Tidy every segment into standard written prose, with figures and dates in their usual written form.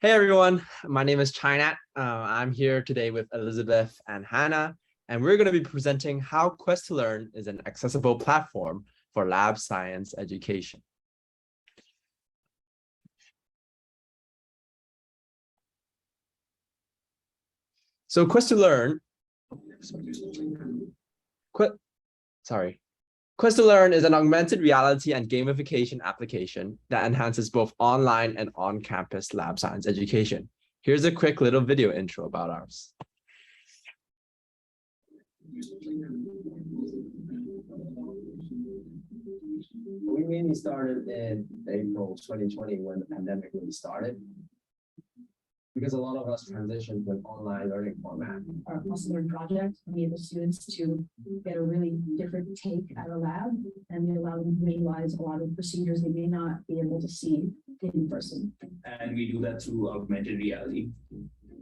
Hey everyone, my name is Chinat. I'm here today with Elizabeth and Hannah, and we're going to be presenting how Quest to Learn is an accessible platform for lab science education. So Quest to Learn, Quest to Learn is an augmented reality and gamification application that enhances both online and on-campus lab science education. Here's a quick little video intro about ours. We mainly started in April 2020 when the pandemic really started, because a lot of us transitioned to an online learning format. Our customer project enabled students to get a really different take at a lab, and we allow them to visualize a lot of procedures they may not be able to see in person. And we do that through augmented reality.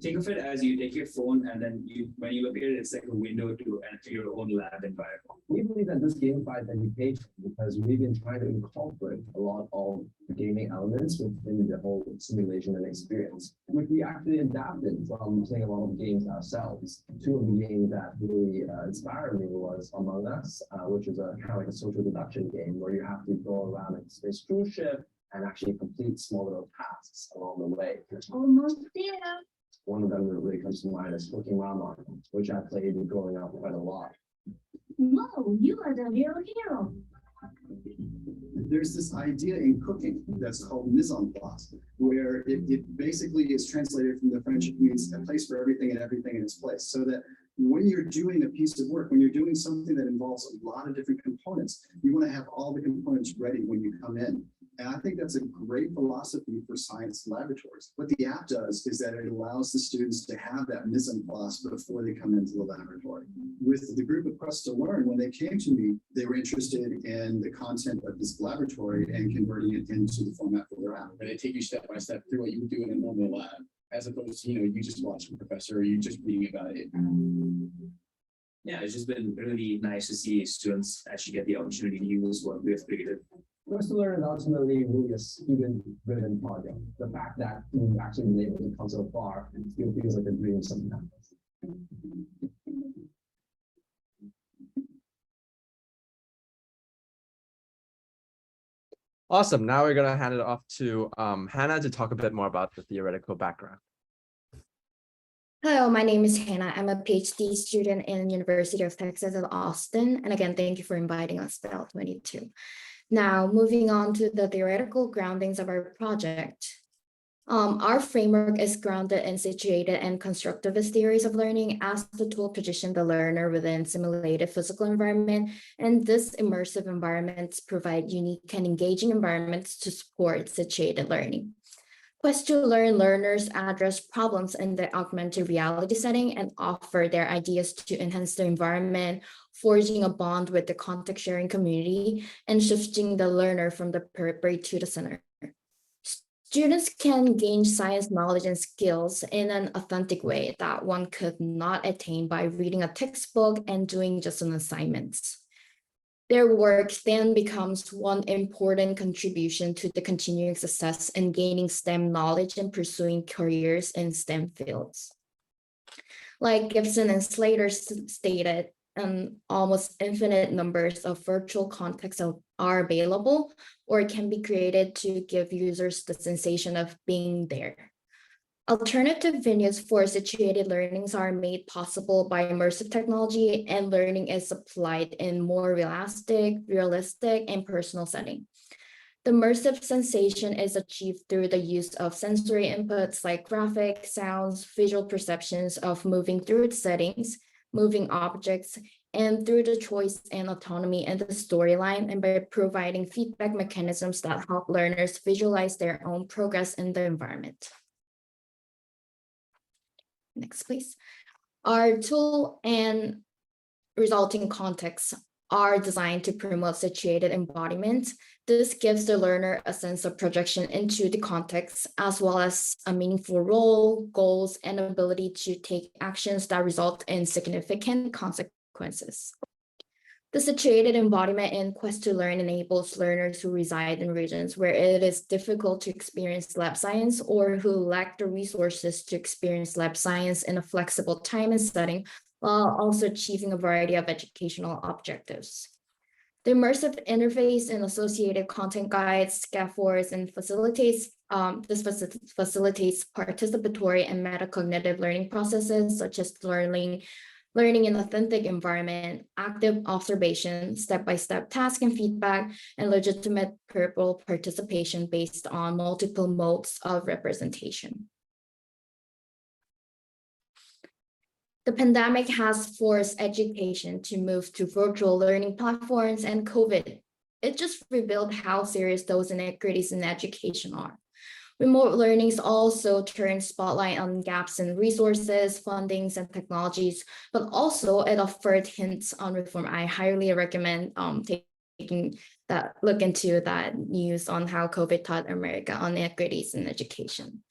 Think of it as you take your phone and then when you look at it, it's like a window to enter your own lab environment. We believe that this gamifies education because we've been trying to incorporate a lot of the gaming elements within the whole simulation and experience, which we actually adapted from playing a lot of games ourselves. Two of the games that really inspired me was Among Us, which is a kind of like a social deduction game where you have to go around a space cruise ship and actually complete small little tasks along the way. Almost there. One of them that really comes to mind is Cooking Mama, which I played growing up quite a lot. Whoa, you are the real hero. There's this idea in cooking that's called mise en place, where it basically is translated from the French. It means a place for everything and everything in its place. So that when you're doing a piece of work, when you're doing something that involves a lot of different components, you want to have all the components ready when you come in. And I think that's a great philosophy for science laboratories. What the app does is that it allows the students to have that mise en place before they come into the laboratory. With the group of Quest to Learn, when they came to me, they were interested in the content of this laboratory and converting it into the format for their app. And they take you step by step through what you would do in a normal lab, as opposed to, you just watching a professor or you just reading about it. Yeah, it's just been really nice to see students actually get the opportunity to use what we have created. Quest to Learn is ultimately really a student-driven project. The fact that we've actually been able to come so far still feels like a dream sometimes. Awesome. Now we're going to hand it off to Hannah to talk a bit more about the theoretical background. Hello, my name is Hannah. I'm a PhD student in University of Texas at Austin. And again, thank you for inviting us to L22. Now, moving on to the theoretical groundings of our project. Our framework is grounded in situated and constructivist theories of learning as the tool position the learner within simulated physical environment. And this immersive environments provide unique and engaging environments to support situated learning. Quest to Learn learners address problems in the augmented reality setting and offer their ideas to enhance the environment, forging a bond with the context sharing community and shifting the learner from the periphery to the center. Students can gain science knowledge and skills in an authentic way that one could not attain by reading a textbook and doing just an assignment. Their work then becomes one important contribution to the continuing success in gaining STEM knowledge and pursuing careers in STEM fields. Like Gibson and Slater stated, almost infinite numbers of virtual contexts are available or can be created to give users the sensation of being there. Alternative venues for situated learnings are made possible by immersive technology, and learning is applied in more realistic, and personal setting. The immersive sensation is achieved through the use of sensory inputs like graphic, sounds, visual perceptions of moving through its settings, moving objects, and through the choice and autonomy in the storyline, and by providing feedback mechanisms that help learners visualize their own progress in the environment. Next, please. Our tool and resulting contexts are designed to promote situated embodiment. This gives the learner a sense of projection into the context, as well as a meaningful role, goals, and ability to take actions that result in significant consequences. The situated embodiment in Quest to Learn enables learners who reside in regions where it is difficult to experience lab science or who lack the resources to experience lab science in a flexible time and setting, while also achieving a variety of educational objectives. The immersive interface and associated content guides, scaffolds, and facilitates participatory and metacognitive learning processes, such as learning in authentic environment, active observation, step-by-step task and feedback, and legitimate purple participation based on multiple modes of representation. The pandemic has forced education to move to virtual learning platforms, and COVID, it just revealed how serious those inequities in education are. Remote learnings also turns spotlight on gaps in resources, fundings, and technologies, but also it offered hints on reform. I highly recommend taking that look into that news on how COVID taught America on inequities in education.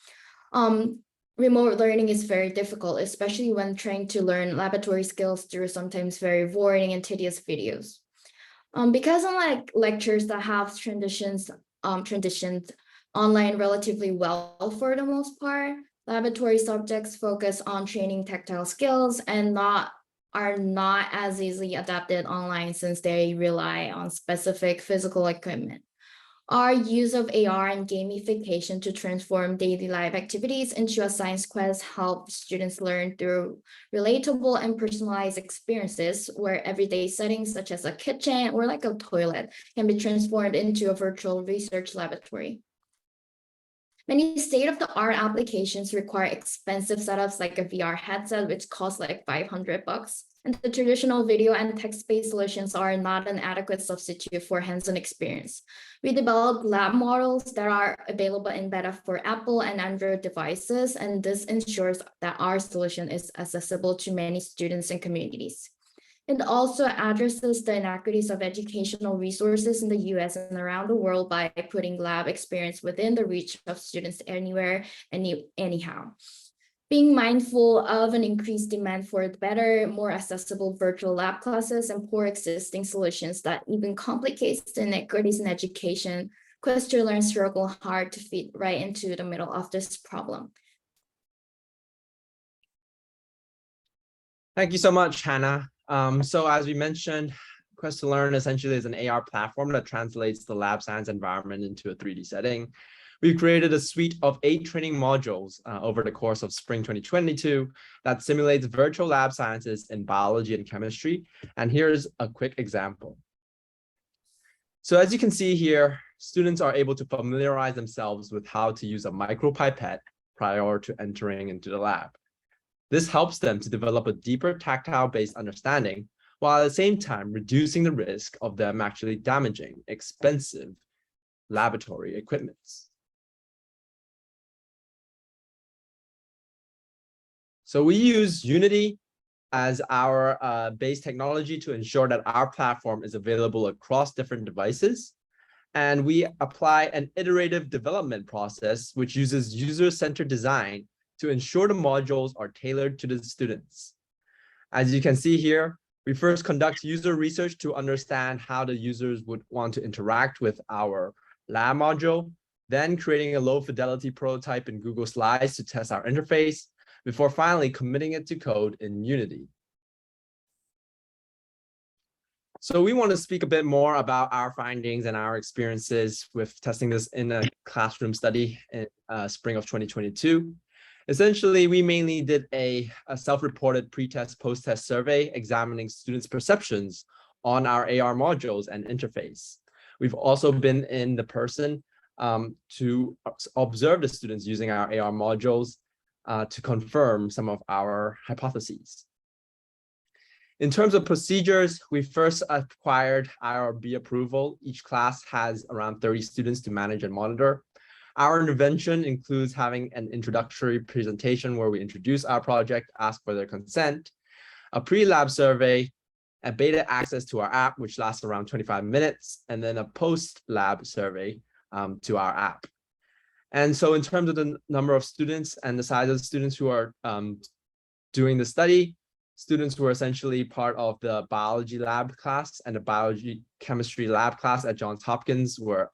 Remote learning is very difficult, especially when trying to learn laboratory skills through sometimes very boring and tedious videos. Because unlike lectures that have transitioned online relatively well for the most part, laboratory subjects focus on training tactile skills and are not as easily adapted online since they rely on specific physical equipment. Our use of AR and gamification to transform daily life activities into a science quest helps students learn through relatable and personalized experiences where everyday settings such as a kitchen or like a toilet can be transformed into a virtual research laboratory. Many state-of-the-art applications require expensive setups like a VR headset, which costs like $500. And the traditional video and text-based solutions are not an adequate substitute for hands-on experience. We developed lab models that are available in beta for Apple and Android devices, and this ensures that our solution is accessible to many students and communities. It also addresses the inequities of educational resources in the US and around the world by putting lab experience within the reach of students anywhere, anyhow. Being mindful of an increased demand for better, more accessible virtual lab classes and poor existing solutions that even complicates the inequities in education, Quest to Learn struggle hard to fit right into the middle of this problem. Thank you so much, Hannah. So as we mentioned, Quest to Learn essentially is an AR platform that translates the lab science environment into a 3D setting. We've created a suite of 8 training modules over the course of spring 2022 that simulates virtual lab sciences in biology and chemistry. And here's a quick example. So as you can see here, students are able to familiarize themselves with how to use a micropipette prior to entering into the lab. This helps them to develop a deeper tactile-based understanding, while at the same time reducing the risk of them actually damaging expensive laboratory equipment. So we use Unity as our base technology to ensure that our platform is available across different devices. And we apply an iterative development process, which uses user-centered design to ensure the modules are tailored to the students. As you can see here, we first conduct user research to understand how the users would want to interact with our lab module, then creating a low-fidelity prototype in Google Slides to test our interface, before finally committing it to code in Unity. So we want to speak a bit more about our findings and our experiences with testing this in a classroom study in spring of 2022. Essentially, we mainly did a self-reported pre-test, post-test survey examining students' perceptions on our AR modules and interface. We've also been in the person to observe the students using our AR modules to confirm some of our hypotheses. In terms of procedures, we first acquired IRB approval. Each class has around 30 students to manage and monitor. Our intervention includes having an introductory presentation where we introduce our project, ask for their consent, a pre-lab survey, a beta access to our app, which lasts around 25 minutes, and then a post-lab survey to our app. And so in terms of the number of students and the size of the students who are doing the study, students were essentially part of the biology lab class, and the biology chemistry lab class at Johns Hopkins were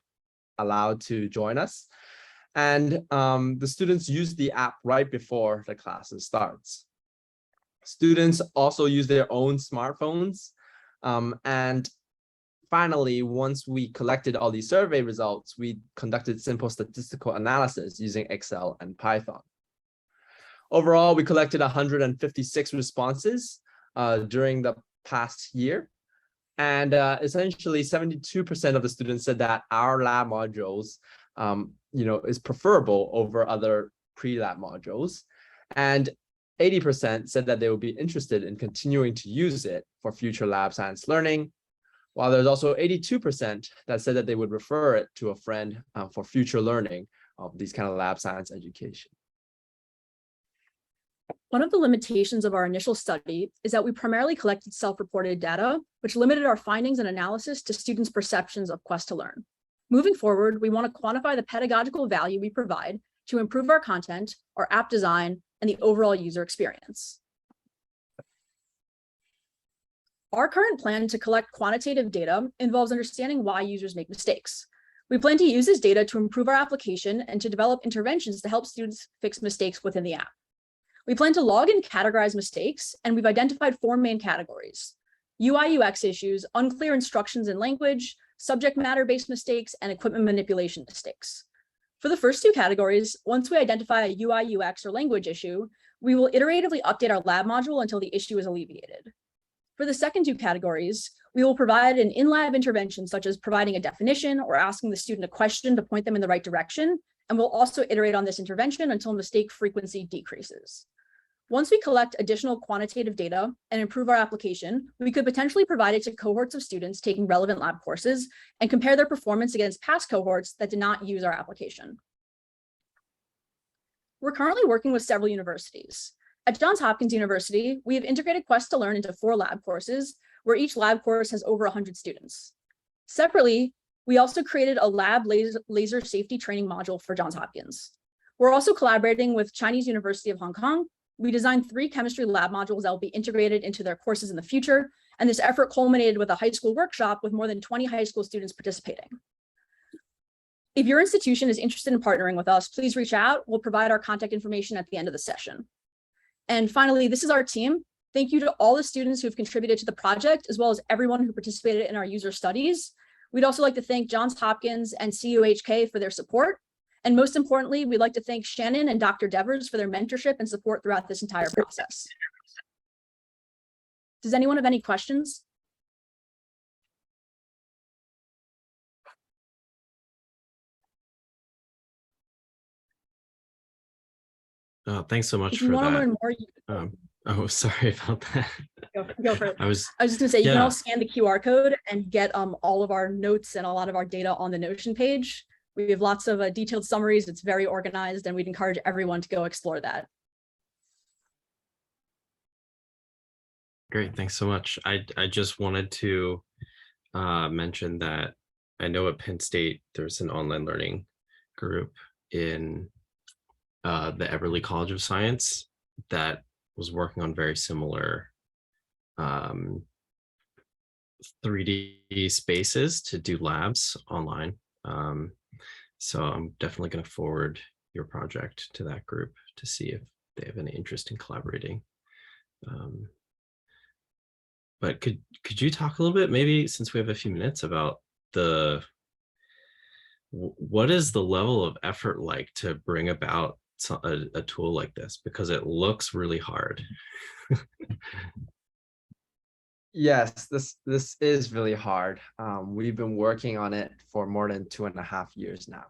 allowed to join us. And the students use the app right before the classes starts. Students also use their own smartphones. And finally, once we collected all these survey results, we conducted simple statistical analysis using Excel and Python. Overall, we collected 156 responses during the past year. And essentially 72% of the students said that our lab modules is preferable over other pre-lab modules. And 80% said that they would be interested in continuing to use it for future lab science learning, while there's also 82% that said that they would refer it to a friend for future learning of these kind of lab science education. One of the limitations of our initial study is that we primarily collected self-reported data, which limited our findings and analysis to students' perceptions of Quest to Learn. Moving forward, we want to quantify the pedagogical value we provide to improve our content, our app design, and the overall user experience. Our current plan to collect quantitative data involves understanding why users make mistakes. We plan to use this data to improve our application and to develop interventions to help students fix mistakes within the app. We plan to log and categorize mistakes, and we've identified 4 main categories: UI/UX issues, unclear instructions in language, subject matter-based mistakes, and equipment manipulation mistakes. For the first 2 categories, once we identify a UI/UX or language issue, we will iteratively update our lab module until the issue is alleviated. For the second 2 categories, we will provide an in-lab intervention, such as providing a definition or asking the student a question to point them in the right direction, and we'll also iterate on this intervention until mistake frequency decreases. Once we collect additional quantitative data and improve our application, we could potentially provide it to cohorts of students taking relevant lab courses and compare their performance against past cohorts that did not use our application. We're currently working with several universities. At Johns Hopkins University, we have integrated Quest to Learn into 4 lab courses, where each lab course has over 100 students. Separately, we also created a lab laser safety training module for Johns Hopkins. We're also collaborating with Chinese University of Hong Kong. We designed 3 chemistry lab modules that will be integrated into their courses in the future, and this effort culminated with a high school workshop with more than 20 high school students participating. If your institution is interested in partnering with us, please reach out. We'll provide our contact information at the end of the session. And finally, this is our team. Thank you to all the students who have contributed to the project, as well as everyone who participated in our user studies. We'd also like to thank Johns Hopkins and CUHK for their support. And most importantly, we'd like to thank Shannon and Dr. Devers for their mentorship and support throughout this entire process. Does anyone have any questions? Thanks so much If you for want to that. learn more, Oh, sorry about that. go for it. I was just gonna say, you can yeah. all scan the QR code and get all of our notes and a lot of our data on the Notion page. We have lots of detailed summaries. It's very organized, and we'd encourage everyone to go explore that. Great, thanks so much. I just wanted to mention that I know at Penn State there's an online learning group in the Everly College of Science that was working on very similar 3D spaces to do labs online. So I'm definitely going to forward your project to that group to see if they have any interest in collaborating. But could you talk a little bit, maybe since we have a few minutes, about what is the level of effort like to bring about a tool like this, because it looks really hard. Yes, this is really hard. We've been working on it for more than 2.5 years now.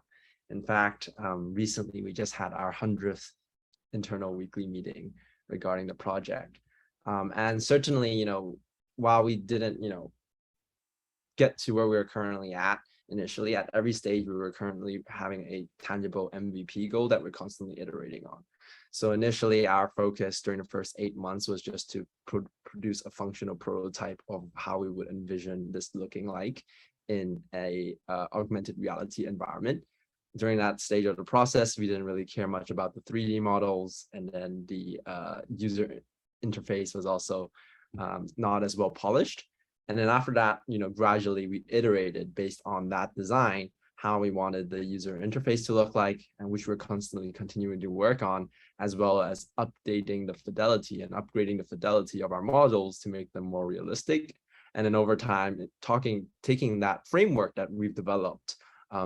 In fact, recently we just had our 100th internal weekly meeting regarding the project. And certainly, while we didn't, get to where we're currently at initially, at every stage, we were currently having a tangible MVP goal that we're constantly iterating on. So initially, our focus during the first 8 months was just to produce a functional prototype of how we would envision this looking like in a augmented reality environment. During that stage of the process, we didn't really care much about the 3D models and then the user interface was also not as well polished. And then after that, gradually we iterated based on that design, how we wanted the user interface to look like, and which we're constantly continuing to work on, as well as updating the fidelity and upgrading the fidelity of our modules to make them more realistic. And then over time, taking that framework that we've developed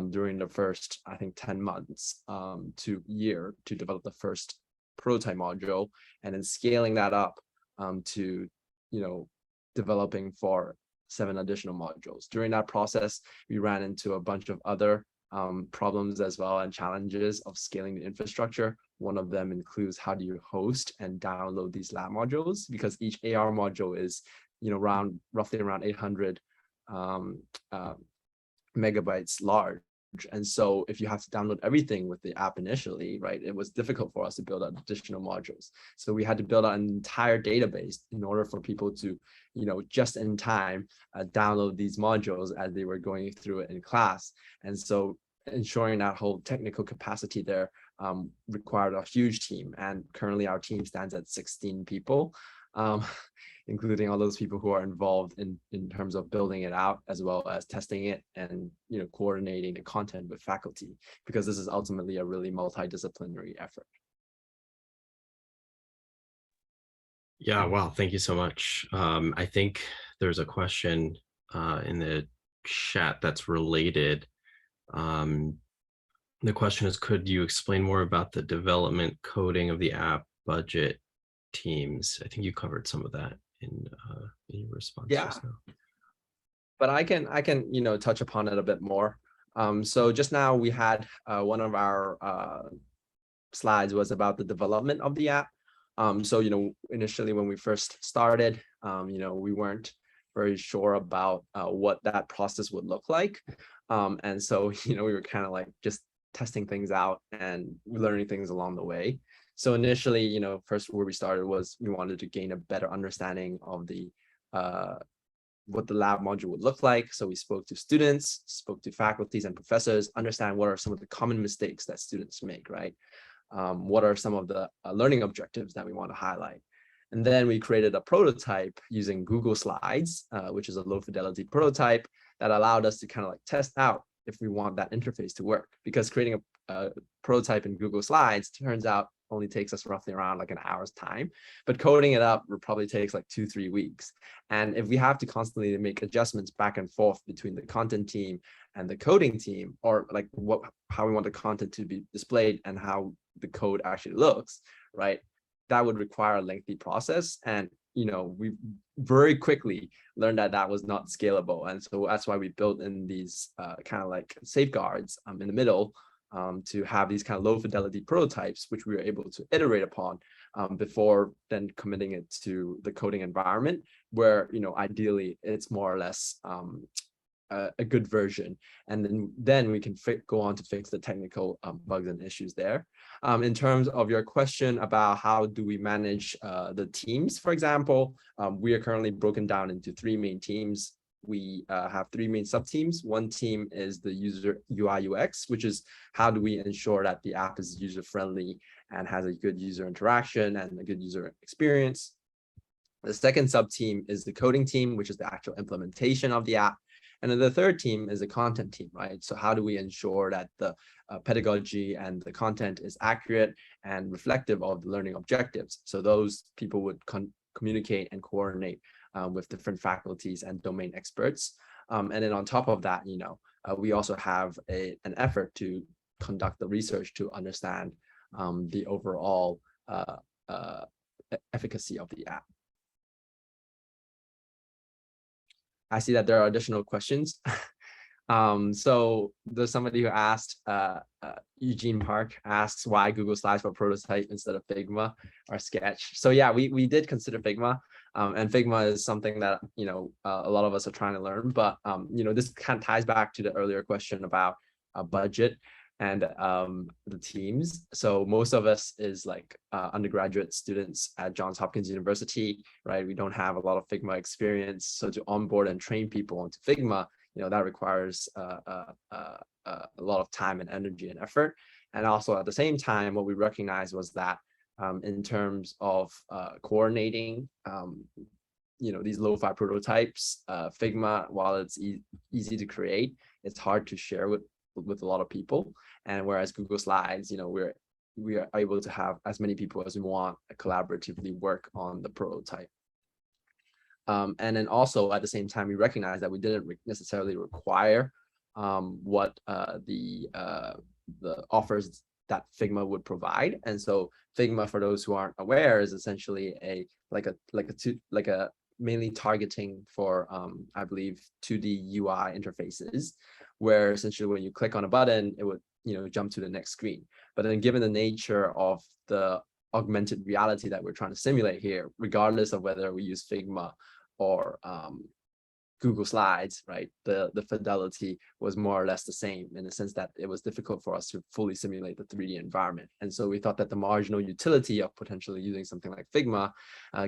during the first, I think, 10 months to year to develop the first prototype module, and then scaling that up to, developing for 7 additional modules. During that process, we ran into a bunch of other problems as well, and challenges of scaling the infrastructure. One of them includes, how do you host and download these lab modules? Because each AR module is, roughly around 800 megabytes large. And so if you have to download everything with the app initially, right, it was difficult for us to build out additional modules. So we had to build out an entire database in order for people to, just in time, download these modules as they were going through it in class. And so ensuring that whole technical capacity there required a huge team. And currently our team stands at 16 people. Including all those people who are involved in terms of building it out, as well as testing it and coordinating the content with faculty, because this is ultimately a really multidisciplinary effort. Yeah, wow, thank you so much. I think there's a question in the chat that's related. The question is, could you explain more about the development coding of the app, budget, teams? I think you covered some of that in your response. Yeah, just now. But I can touch upon it a bit more. So just now we had one of our slides was about the development of the app. So initially when we first started, we weren't very sure about what that process would look like, and so we were kind of like just testing things out and learning things along the way. So initially, first where we started was we wanted to gain a better understanding of the what the lab module would look like. So we spoke to students, spoke to faculties and professors, understand what are some of the common mistakes that students make, right? What are some of the learning objectives that we want to highlight? And then we created a prototype using Google Slides, which is a low fidelity prototype that allowed us to kind of like test out if we want that interface to work, because creating a prototype in Google Slides turns out only takes us roughly around like an hour's time, but coding it up would probably takes like 2-3 weeks. And if we have to constantly make adjustments back and forth between the content team and the coding team, or like how we want the content to be displayed and how the code actually looks, right, that would require a lengthy process. And we very quickly learned that that was not scalable, and so that's why we built in these kind of like safeguards in the middle to have these kind of low fidelity prototypes, which we were able to iterate upon before then committing it to the coding environment, where ideally it's more or less a good version, and then we can go on to fix the technical bugs and issues there. In terms of your question about how do we manage the teams, for example, we are currently broken down into 3 main teams. We have 3 main sub-teams. One team is the user UI UX, which is how do we ensure that the app is user-friendly and has a good user interaction and a good user experience. The second sub-team is the coding team, which is the actual implementation of the app. And then the third team is the content team, right? So how do we ensure that the pedagogy and the content is accurate and reflective of the learning objectives? So those people would communicate and coordinate with different faculties and domain experts. And then on top of that, we also have an effort to conduct the research to understand the overall efficacy of the app. I see that there are additional questions. So there's somebody who asked, Eugene Park asks why Google Slides for prototype instead of Figma or Sketch. So yeah, we did consider Figma, and Figma is something that a lot of us are trying to learn. But this kind of ties back to the earlier question about budget and the teams. So most of us is like undergraduate students at Johns Hopkins University, right? We don't have a lot of Figma experience. So to onboard and train people onto Figma, that requires a lot of time and energy and effort. And also at the same time, what we recognized was that in terms of coordinating, these lo-fi prototypes. Figma, while it's easy to create, it's hard to share with a lot of people. And whereas Google Slides, we are able to have as many people as we want collaboratively work on the prototype. And then also at the same time, we recognize that we didn't necessarily require what the offers that Figma would provide. And so Figma, for those who aren't aware, is essentially a mainly targeting for I believe 2D UI interfaces, where essentially when you click on a button, it would jump to the next screen. But then given the nature of the augmented reality that we're trying to simulate here, regardless of whether we use Figma or Google Slides, right, the fidelity was more or less the same, in the sense that it was difficult for us to fully simulate the 3D environment. And so we thought that the marginal utility of potentially using something like Figma,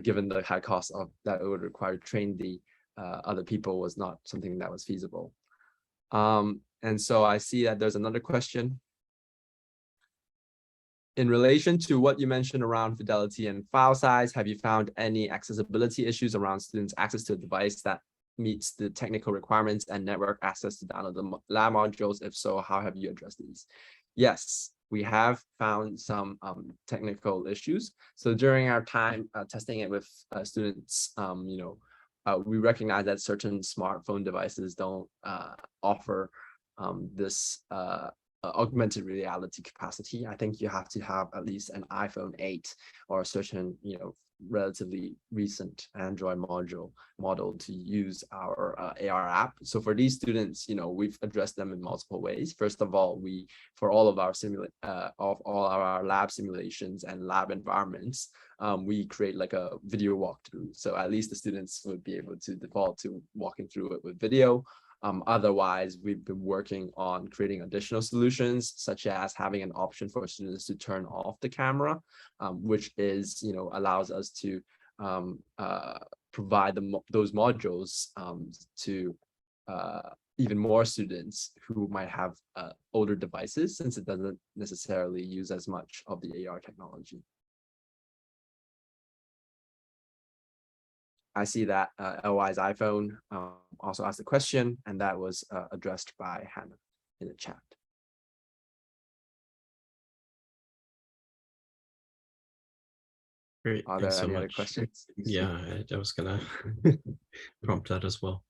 given the high cost of that it would require to train the other people, was not something that was feasible. And so I see that there's another question. In relation to what you mentioned around fidelity and file size, have you found any accessibility issues around students' access to a device that meets the technical requirements and network access to download the lab modules? If so, how have you addressed these? Yes, we have found some technical issues. So during our time testing it with students, we recognize that certain smartphone devices don't offer this augmented reality capacity. I think you have to have at least an iPhone 8 or a certain, relatively recent Android model to use our AR app. So for these students, we've addressed them in multiple ways. First of all, for all of our lab simulations and lab environments, we create like a video walkthrough. So at least the students would be able to default to walking through it with video. Otherwise, we've been working on creating additional solutions, such as having an option for students to turn off the camera, which is, allows us to provide those modules to even more students who might have older devices, since it doesn't necessarily use as much of the AR technology. I see that LY's iPhone also asked a question, and that was addressed by Hannah in the chat. Great. Are there Thanks so any other much. questions? Yeah, I was gonna prompt that as well.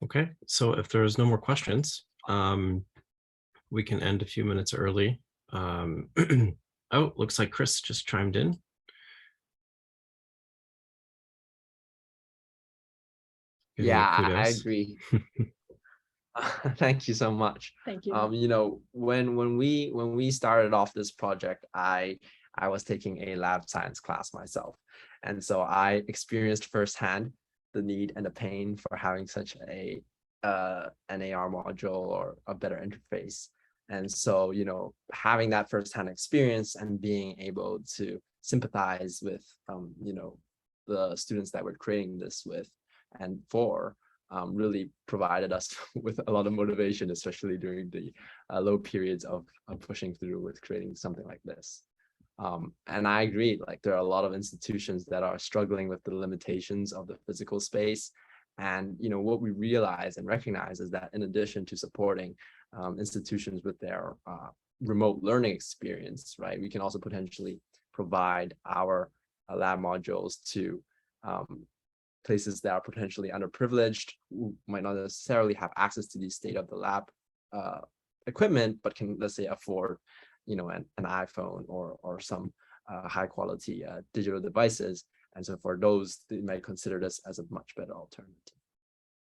Okay, so if there's no more questions, we can end a few minutes early. Oh, looks like Chris just chimed in. Giving you Yeah, I kudos. agree. Thank you so much. Thank you. When we started off this project, I was taking a lab science class myself, and so I experienced firsthand the need and the pain for having such an AR module or a better interface. And so, having that firsthand experience and being able to sympathize with, the students that we're creating this with and for, really provided us with a lot of motivation, especially during the low periods of pushing through with creating something like this. And I agree, like there are a lot of institutions that are struggling with the limitations of the physical space. And what we realize and recognize is that in addition to supporting institutions with their remote learning experience, right, we can also potentially provide our lab modules to places that are potentially underprivileged, who might not necessarily have access to the state-of-the-lab equipment, but can, let's say, afford, an iPhone or some high-quality digital devices. And so for those, they might consider this as a much better alternative.